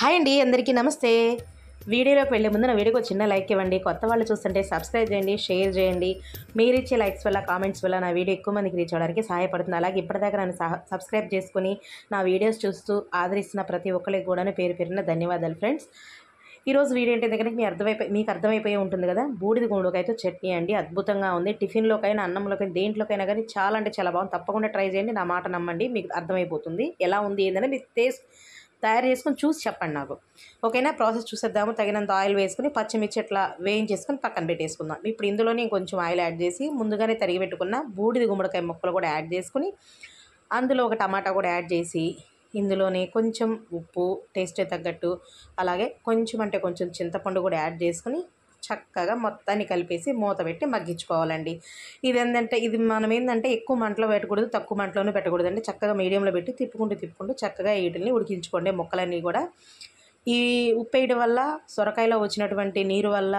Hi అండి, అందరికీ నమస్తే. వీడియోలోకి వెళ్ళే ముందు నా వీడియోకి చిన్న లైక్ ఇవ్వండి. కొత్త వాళ్ళు చూస్తుంటే సబ్స్క్రైబ్ చేయండి, షేర్ చేయండి. మీరు ఇచ్చే లైక్స్ వల్ల, కామెంట్స్ వల్ల నా వీడియో ఎక్కువ మందికి రీచ్ అవ్వడానికి సహాయపడుతుంది. అలాగే ఇప్పటిదాకా నన్ను సబ్స్క్రైబ్ చేసుకుని నా వీడియోస్ చూస్తూ ఆదరిస్తున్న ప్రతి ఒక్కరికి కూడా పేరు పేరున ధన్యవాదాలు ఫ్రెండ్స్. ఈరోజు వీడియో ఏంటి దగ్గర మీకు అర్థమైపోయి ఉంటుంది కదా. బూడిద గుమ్మడికాయతో చట్నీ అండి, అద్భుతంగా ఉంది. టిఫిన్లోకైనా, అన్నంలోకైనా, దేంట్లోకైనా కానీ చాలా అంటే చాలా బాగుంది. తప్పకుండా ట్రై చేయండి, నా మాట నమ్మండి, మీకు అర్థమైపోతుంది ఎలా ఉంది ఏంటంటే. మీకు తయారు చేసుకొని చూసి చెప్పండి నాకు, ఓకేనా? ప్రాసెస్ చూసేద్దాము. తగినంత ఆయిల్ వేసుకుని పచ్చిమిర్చి ఇట్లా వేయించేసుకొని పక్కన పెట్టేసుకుందాం. ఇప్పుడు ఇందులోనే కొంచెం ఆయిల్ యాడ్ చేసి ముందుగానే తరిగి పెట్టుకున్న బూడిద గుమ్మడికాయ ముక్కలు కూడా యాడ్ చేసుకుని, అందులో ఒక టమాటా కూడా యాడ్ చేసి, ఇందులోనే కొంచెం ఉప్పు టేస్ట్ తగ్గట్టు, అలాగే కొంచెం అంటే కొంచెం చింతపండు కూడా యాడ్ చేసుకుని చక్కగా మొత్తాన్ని కలిపేసి మూత పెట్టి మగ్గించుకోవాలండి. ఇది మనం ఏంటంటే ఎక్కువ మంటలో పెట్టకూడదు, తక్కువ మంటలోనే పెట్టకూడదండి. చక్కగా మీడియంలో పెట్టి తిప్పుకుంటూ చక్కగా వీటిని ఉడికించుకోండి ముక్కలన్నీ కూడా. ఈ ఉప్పు వేయడం వల్ల, సొరకాయలో వచ్చినటువంటి నీరు వల్ల,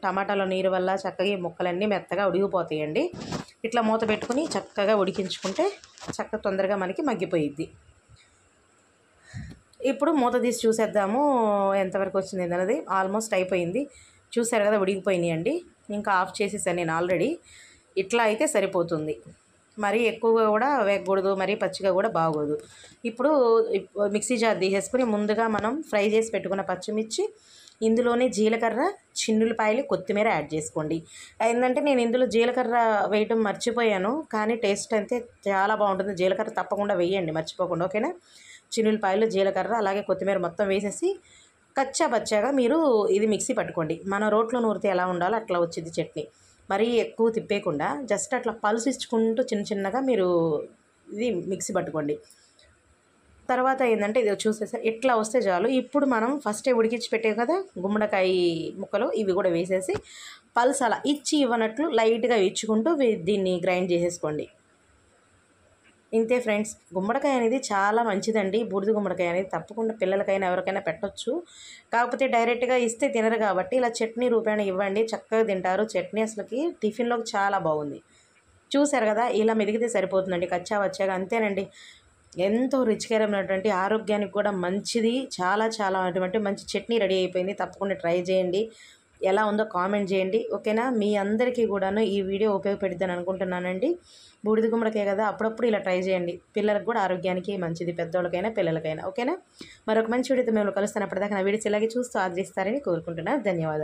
టమాటాలో నీరు వల్ల చక్కగా ఈ ముక్కలన్నీ మెత్తగా ఉడికిపోతాయండి. ఇట్లా మూత పెట్టుకుని చక్కగా ఉడికించుకుంటే చక్కగా తొందరగా మనకి మగ్గిపోయిద్ది. ఇప్పుడు మూత తీసి చూసేద్దాము ఎంతవరకు వచ్చింది అన్నది. ఆల్మోస్ట్ అయిపోయింది. చూసారు కదా, ఉడికిపోయినాయి అండి. ఇంకా ఆఫ్ చేసేసాను నేను ఆల్రెడీ. ఇట్లా అయితే సరిపోతుంది. మరీ ఎక్కువగా కూడా వేగకూడదు, మరీ పచ్చిగా కూడా బాగోదు. ఇప్పుడు మిక్సీ జార్ తీసేసుకుని ముందుగా మనం ఫ్రై చేసి పెట్టుకున్న పచ్చిమిర్చి, ఇందులోనే జీలకర్ర, చిన్నులపాయలు, కొత్తిమీర యాడ్ చేసుకోండి. ఏంటంటే నేను ఇందులో జీలకర్ర వేయటం మర్చిపోయాను, కానీ టేస్ట్ అయితే చాలా బాగుంటుంది. జీలకర్ర తప్పకుండా వేయండి, మర్చిపోకుండా, ఓకేనా? చిన్నులపాయలు, జీలకర్ర, అలాగే కొత్తిమీర మొత్తం వేసేసి కచ్చా పచ్చాగా మీరు ఇది మిక్సీ పట్టుకోండి. మన రోట్లో నూరితే ఎలా ఉండాలో అట్లా వచ్చింది చట్నీ. మరీ ఎక్కువ తిప్పేయకుండా జస్ట్ అట్లా పలుసు ఇచ్చుకుంటూ చిన్నగా మీరు ఇది మిక్సీ పట్టుకోండి. తర్వాత ఏంటంటే ఇది చూసేసారి ఇట్లా వస్తే చాలు. ఇప్పుడు మనం ఫస్టే ఉడికించి పెట్టాం కదా గుమ్మడికాయ ముక్కలు, ఇవి కూడా వేసేసి పల్స్ అలా ఇచ్చి ఇవ్వనట్లు లైట్గా ఇచ్చుకుంటూ దీన్ని గ్రైండ్ చేసేసుకోండి. ఇంతే ఫ్రెండ్స్. గుమ్మడికాయ అనేది చాలా మంచిదండి. బూడిద గుమ్మడికాయ అనేది తప్పకుండా పిల్లలకైనా ఎవరికైనా పెట్టొచ్చు. కాకపోతే డైరెక్ట్గా ఇస్తే తినరు కాబట్టి ఇలా చట్నీ రూపేణ ఇవ్వండి, చక్కగా తింటారు. చట్నీ అసలుకి టిఫిన్లోకి చాలా బాగుంది. చూసారు కదా, ఇలా మెదిగితే సరిపోతుందండి, కచ్చా వచ్చాగా, అంతేనండి. ఎంతో రుచికరమైనటువంటి, ఆరోగ్యానికి కూడా మంచిది, చాలా చాలా అటువంటి మంచి చట్నీ రెడీ అయిపోయింది. తప్పకుండా ట్రై చేయండి, ఎలా ఉందో కామెంట్ చేయండి, ఓకేనా? మీ అందరికీ కూడాను ఈ వీడియో ఉపయోగపడుతుందని అనుకుంటున్నానండి. బూడిద గుమ్మడికాయ కదా, అప్పుడప్పుడు ఇలా ట్రై చేయండి. పిల్లలకు కూడా ఆరోగ్యానికి మంచిది, పెద్దోళ్ళకైనా పిల్లలకైనా, ఓకేనా? మరొక మంచి వీడియోతో మేము కలుస్తాను. అప్పటిదాకా నా వీడియోస్ ఇలాగే చూస్తూ ఆదరిస్తారని కోరుకుంటున్నాను. ధన్యవాదాలు.